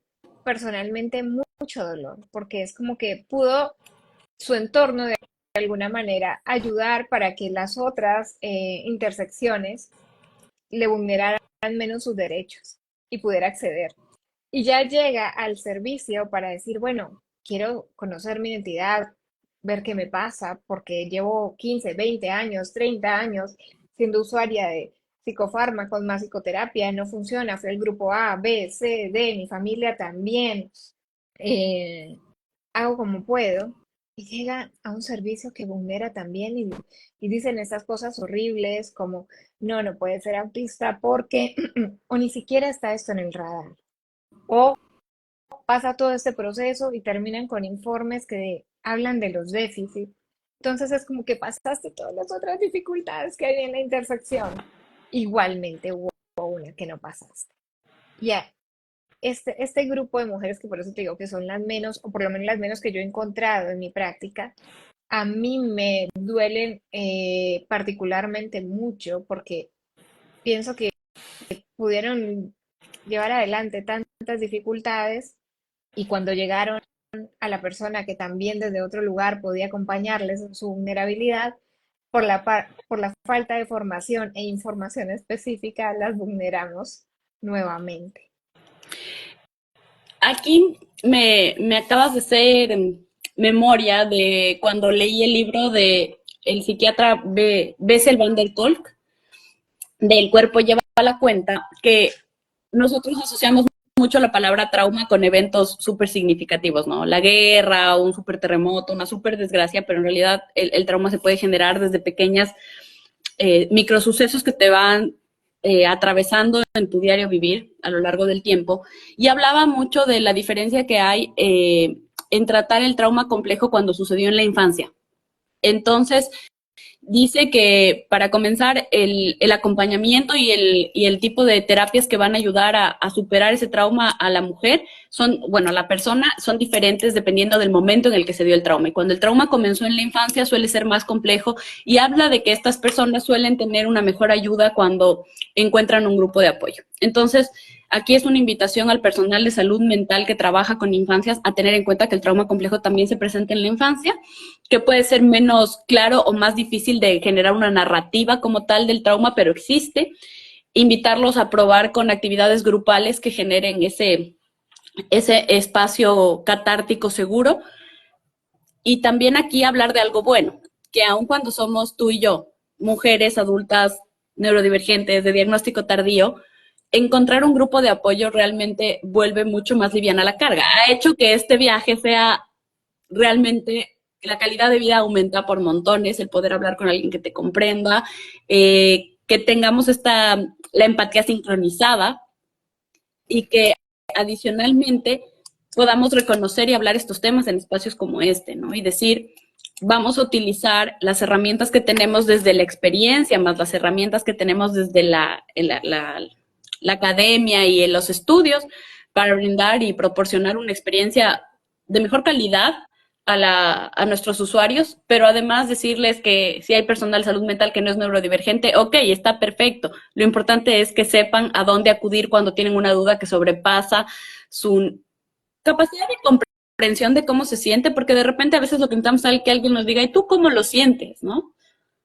personalmente mucho dolor, porque es como que pudo su entorno de alguna manera ayudar para que las otras intersecciones le vulneraran menos sus derechos y pudiera acceder. Y ya llega al servicio para decir, bueno, quiero conocer mi identidad, ver qué me pasa, porque llevo 15, 20 años, 30 años siendo usuaria de psicofármacos más psicoterapia, no funciona, fui el grupo A, B, C, D, mi familia también, eh, hago como puedo, y llega a un servicio que vulnera también y dicen estas cosas horribles como, no, no puede ser autista porque, o ni siquiera está esto en el radar. O pasa todo este proceso y terminan con informes que hablan de los déficits. Entonces es como que pasaste todas las otras dificultades que hay en la intersección. Igualmente hubo una que no pasaste. Ya, este grupo de mujeres que por eso te digo que son las menos, o por lo menos las menos que yo he encontrado en mi práctica, a mí me duelen particularmente mucho porque pienso que pudieron llevar adelante tantas dificultades y cuando llegaron a la persona que también desde otro lugar podía acompañarles en su vulnerabilidad, por la falta de formación e información específica, las vulneramos nuevamente. Aquí me acabas de hacer memoria de cuando leí el libro de el psiquiatra Bessel van der Kolk, del cuerpo lleva la cuenta, que nosotros asociamos mucho la palabra trauma con eventos súper significativos, ¿no? La guerra, un súper terremoto, una súper desgracia, pero en realidad el trauma se puede generar desde pequeñas microsucesos que te van atravesando en tu diario vivir a lo largo del tiempo. Y hablaba mucho de la diferencia que hay en tratar el trauma complejo cuando sucedió en la infancia. Entonces, dice que para comenzar el acompañamiento y el tipo de terapias que van a ayudar a superar ese trauma a la mujer son, bueno, a la persona son diferentes dependiendo del momento en el que se dio el trauma. Y cuando el trauma comenzó en la infancia suele ser más complejo y habla de que estas personas suelen tener una mejor ayuda cuando encuentran un grupo de apoyo. Entonces, aquí es una invitación al personal de salud mental que trabaja con infancias a tener en cuenta que el trauma complejo también se presenta en la infancia, que puede ser menos claro o más difícil de generar una narrativa como tal del trauma, pero existe. Invitarlos a probar con actividades grupales que generen ese espacio catártico seguro. Y también aquí hablar de algo bueno, que aun cuando somos tú y yo, mujeres adultas neurodivergentes de diagnóstico tardío, encontrar un grupo de apoyo realmente vuelve mucho más liviana la carga. Ha hecho que este viaje sea realmente, la calidad de vida aumenta por montones, el poder hablar con alguien que te comprenda, que tengamos la empatía sincronizada y que adicionalmente podamos reconocer y hablar estos temas en espacios como este, ¿no? Y decir, vamos a utilizar las herramientas que tenemos desde la experiencia, más las herramientas que tenemos desde la academia y en los estudios para brindar y proporcionar una experiencia de mejor calidad a nuestros usuarios, pero además decirles que si hay personal de salud mental que no es neurodivergente, ok, está perfecto. Lo importante es que sepan a dónde acudir cuando tienen una duda que sobrepasa su capacidad de comprensión de cómo se siente, porque de repente a veces lo que intentamos es que alguien nos diga, ¿y tú cómo lo sientes? ¿No?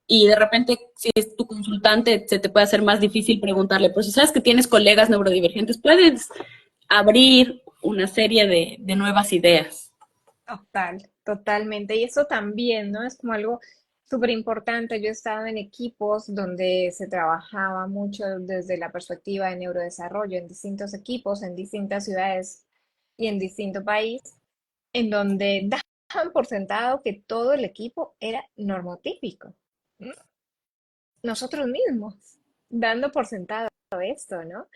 Y de repente, si es tu consultante, se te puede hacer más difícil preguntarle, pero si sabes que tienes colegas neurodivergentes, puedes abrir una serie de nuevas ideas. Totalmente. Y eso también, ¿no? Es como algo súper importante. Yo he estado en equipos donde se trabajaba mucho desde la perspectiva de neurodesarrollo, en distintos equipos, en distintas ciudades y en distinto país, en donde daban por sentado que todo el equipo era normotípico. ¿M? Nosotros mismos, dando por sentado esto, ¿no?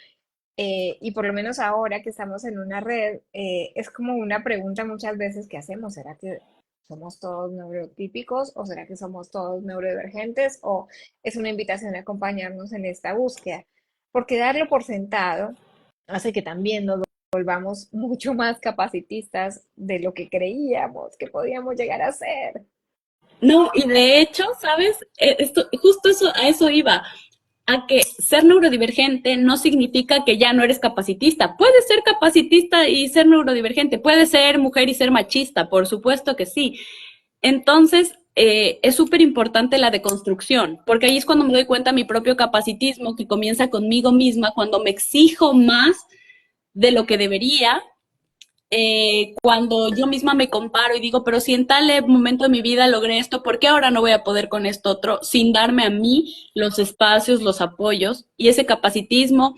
Y por lo menos ahora que estamos en una red, es como una pregunta muchas veces que hacemos, ¿será que somos todos neurotípicos o será que somos todos neurodivergentes o es una invitación a acompañarnos en esta búsqueda? Porque darlo por sentado hace que también nos volvamos mucho más capacitistas de lo que creíamos que podíamos llegar a ser. No, y de hecho, ¿sabes? Justo eso, a eso iba. A que ser neurodivergente no significa que ya no eres capacitista. Puedes ser capacitista y ser neurodivergente. Puedes ser mujer y ser machista, por supuesto que sí. Entonces, es súper importante la deconstrucción, porque ahí es cuando me doy cuenta de mi propio capacitismo, que comienza conmigo misma, cuando me exijo más de lo que debería, cuando yo misma me comparo y digo, pero si en tal momento de mi vida logré esto, ¿por qué ahora no voy a poder con esto otro? Sin darme a mí los espacios, los apoyos y ese capacitismo.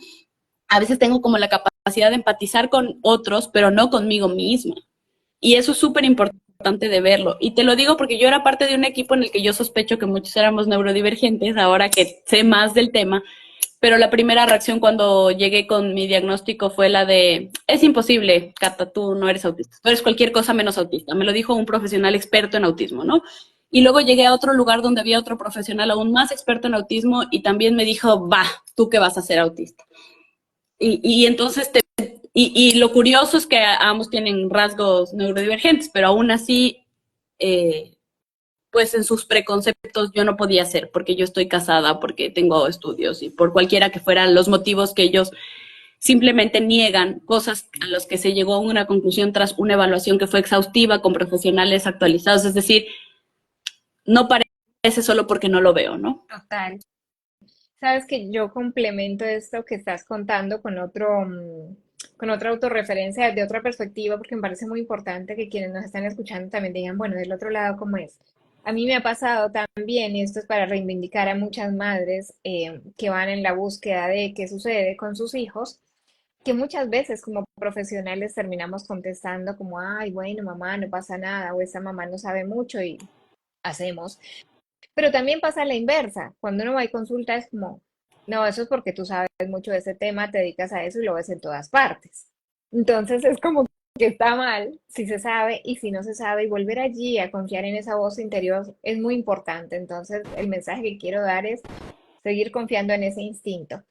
A veces tengo como la capacidad de empatizar con otros, pero no conmigo misma. Y eso es súper importante de verlo. Y te lo digo porque yo era parte de un equipo en el que yo sospecho que muchos éramos neurodivergentes, ahora que sé más del tema, pero la primera reacción cuando llegué con mi diagnóstico fue la de, es imposible, Cata, tú no eres autista, tú eres cualquier cosa menos autista. Me lo dijo un profesional experto en autismo, ¿no? Y luego llegué a otro lugar donde había otro profesional aún más experto en autismo y también me dijo, va, ¿tú qué vas a ser autista? Y entonces, y lo curioso es que ambos tienen rasgos neurodivergentes, pero aún así, eh, pues en sus preconceptos yo no podía ser, porque yo estoy casada, porque tengo estudios y por cualquiera que fueran los motivos que ellos simplemente niegan cosas a las que se llegó a una conclusión tras una evaluación que fue exhaustiva con profesionales actualizados. Es decir, no parece solo porque no lo veo, ¿no? Total. Sabes que yo complemento esto que estás contando con otro, con otra autorreferencia de otra perspectiva, porque me parece muy importante que quienes nos están escuchando también digan, bueno, del otro lado, ¿cómo es? A mí me ha pasado también, y esto es para reivindicar a muchas madres que van en la búsqueda de qué sucede con sus hijos, que muchas veces como profesionales terminamos contestando como, ay, bueno, mamá, no pasa nada, o esa mamá no sabe mucho y hacemos. Pero también pasa la inversa. Cuando uno va y consulta es como, no, eso es porque tú sabes mucho de ese tema, te dedicas a eso y lo ves en todas partes. Entonces es como que está mal si se sabe y si no se sabe y volver allí a confiar en esa voz interior es muy importante. Entonces el mensaje que quiero dar es seguir confiando en ese instinto.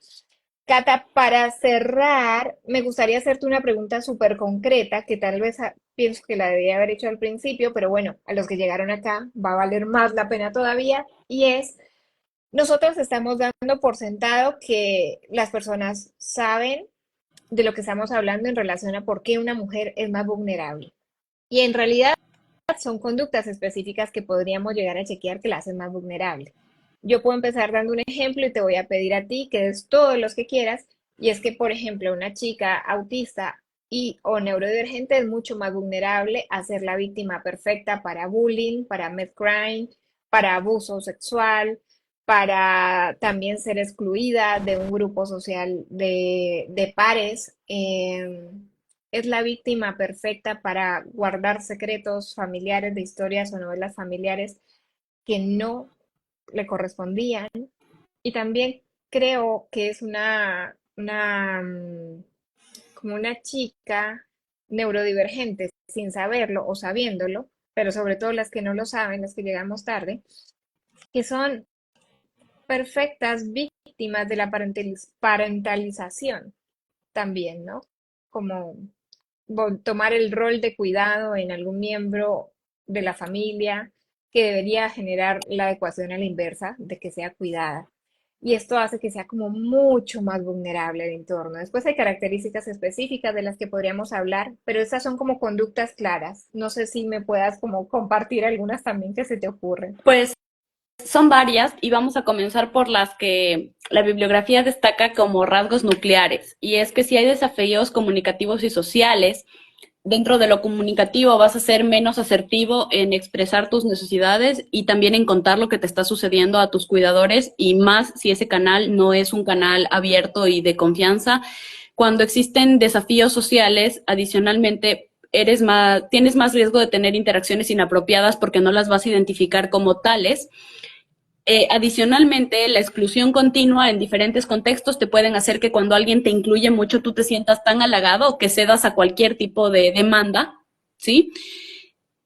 Cata, para cerrar, me gustaría hacerte una pregunta súper concreta que tal vez pienso que la debía haber hecho al principio, pero bueno, a los que llegaron acá va a valer más la pena todavía, y es, nosotros estamos dando por sentado que las personas saben de lo que estamos hablando en relación a por qué una mujer es más vulnerable. Y en realidad son conductas específicas que podríamos llegar a chequear que la hacen más vulnerable. Yo puedo empezar dando un ejemplo y te voy a pedir a ti que des todos los que quieras. Y es que, por ejemplo, una chica autista y o neurodivergente es mucho más vulnerable a ser la víctima perfecta para bullying, para crime, para abuso sexual, para también ser excluida de un grupo social de pares. Es la víctima perfecta para guardar secretos familiares de historias o novelas familiares que no le correspondían. Y también creo que es como una chica neurodivergente sin saberlo o sabiéndolo, pero sobre todo las que no lo saben, las que llegamos tarde, que son perfectas víctimas de la parentalización también, ¿no? Como tomar el rol de cuidado en algún miembro de la familia que debería generar la adecuación a la inversa de que sea cuidada. Y esto hace que sea como mucho más vulnerable el entorno. Después hay características específicas de las que podríamos hablar, pero estas son como conductas claras. No sé si me puedas como compartir algunas también que se te ocurren. Pues son varias y vamos a comenzar por las que la bibliografía destaca como rasgos nucleares. Y es que si hay desafíos comunicativos y sociales, dentro de lo comunicativo vas a ser menos asertivo en expresar tus necesidades y también en contar lo que te está sucediendo a tus cuidadores y más si ese canal no es un canal abierto y de confianza. Cuando existen desafíos sociales, adicionalmente tienes más riesgo de tener interacciones inapropiadas porque no las vas a identificar como tales. Adicionalmente, la exclusión continua en diferentes contextos te pueden hacer que cuando alguien te incluye mucho tú te sientas tan halagado que cedas a cualquier tipo de demanda, ¿sí?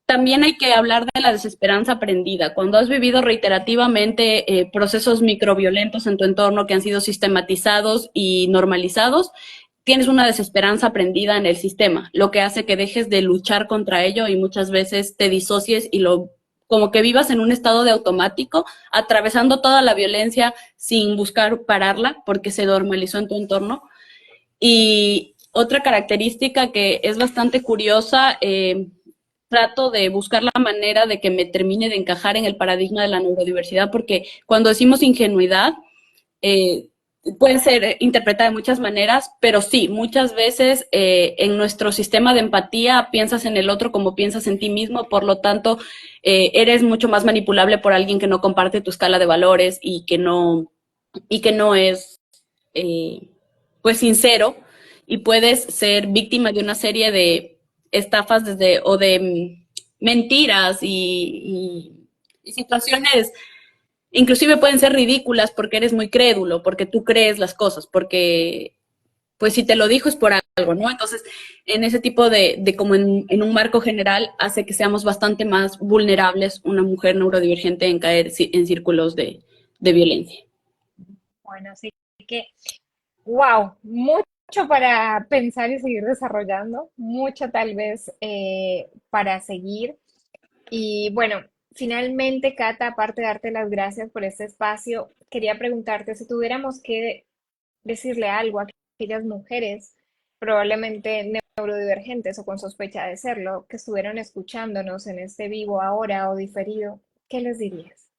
También hay que hablar de la desesperanza aprendida. Cuando has vivido reiterativamente procesos microviolentos en tu entorno que han sido sistematizados y normalizados, tienes una desesperanza aprendida en el sistema, lo que hace que dejes de luchar contra ello y muchas veces te disocies y como que vivas en un estado de automático, atravesando toda la violencia sin buscar pararla porque se normalizó en tu entorno. Y otra característica que es bastante curiosa, trato de buscar la manera de que me termine de encajar en el paradigma de la neurodiversidad, porque cuando decimos ingenuidad, eh, puede ser interpretada de muchas maneras, pero sí, muchas veces en nuestro sistema de empatía piensas en el otro como piensas en ti mismo, por lo tanto, eres mucho más manipulable por alguien que no comparte tu escala de valores y que no es eh, pues sincero y puedes ser víctima de una serie de estafas o de mentiras y situaciones inclusive pueden ser ridículas porque eres muy crédulo, porque tú crees las cosas, porque pues si te lo dijo es por algo, ¿no? Entonces, en ese tipo de como en un marco general, hace que seamos bastante más vulnerables una mujer neurodivergente en caer en círculos de violencia. Bueno, así que, wow, mucho para pensar y seguir desarrollando, mucho tal vez para seguir. Y bueno, finalmente, Cata, aparte de darte las gracias por este espacio, quería preguntarte si tuviéramos que decirle algo a aquellas mujeres, probablemente neurodivergentes o con sospecha de serlo, que estuvieron escuchándonos en este vivo ahora o diferido, ¿qué les dirías?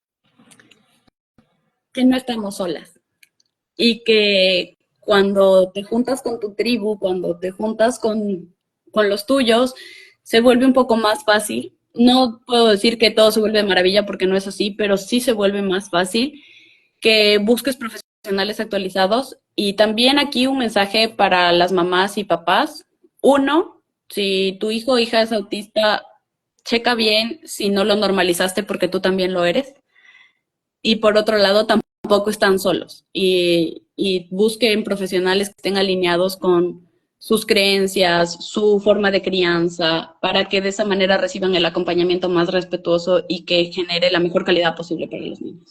Que no estamos solas y que cuando te juntas con tu tribu, cuando te juntas con los tuyos, se vuelve un poco más fácil. No puedo decir que todo se vuelve maravilla porque no es así, pero sí se vuelve más fácil que busques profesionales actualizados. Y también aquí un mensaje para las mamás y papás. Uno, si tu hijo o hija es autista, checa bien si no lo normalizaste porque tú también lo eres. Y por otro lado, tampoco están solos. Y busquen profesionales que estén alineados con sus creencias, su forma de crianza, para que de esa manera reciban el acompañamiento más respetuoso y que genere la mejor calidad posible para los niños.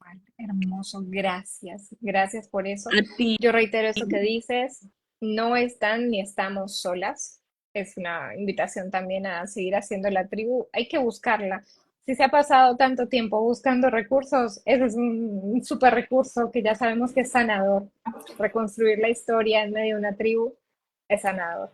Ay, hermoso, gracias, gracias por eso. A ti. Yo reitero eso que dices, no están ni estamos solas. Es una invitación también a seguir haciendo la tribu. Hay que buscarla. Si se ha pasado tanto tiempo buscando recursos, ese es un súper recurso que ya sabemos que es sanador. Reconstruir la historia en medio de una tribu es sanador.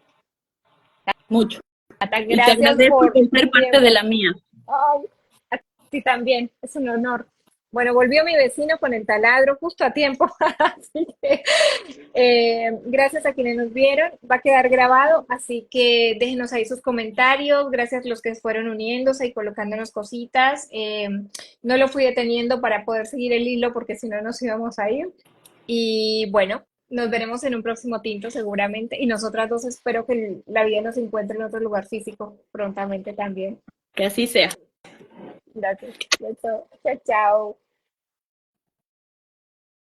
Mucho. Nata, Y te gracias agradezco por por tu ser parte de tiempo. la mía. Ay, a ti también, es un honor. Bueno, volvió mi vecino con el taladro justo a tiempo, así que gracias a quienes nos vieron, va a quedar grabado, así que déjenos ahí sus comentarios, gracias a los que fueron uniéndose y colocándonos cositas. No lo fui deteniendo para poder seguir el hilo porque si no nos íbamos a ir. Y bueno, nos veremos en un próximo tinto seguramente y nosotras dos espero que la vida nos encuentre en otro lugar físico prontamente también. Que así sea. Gracias. Chao, chao. Chao.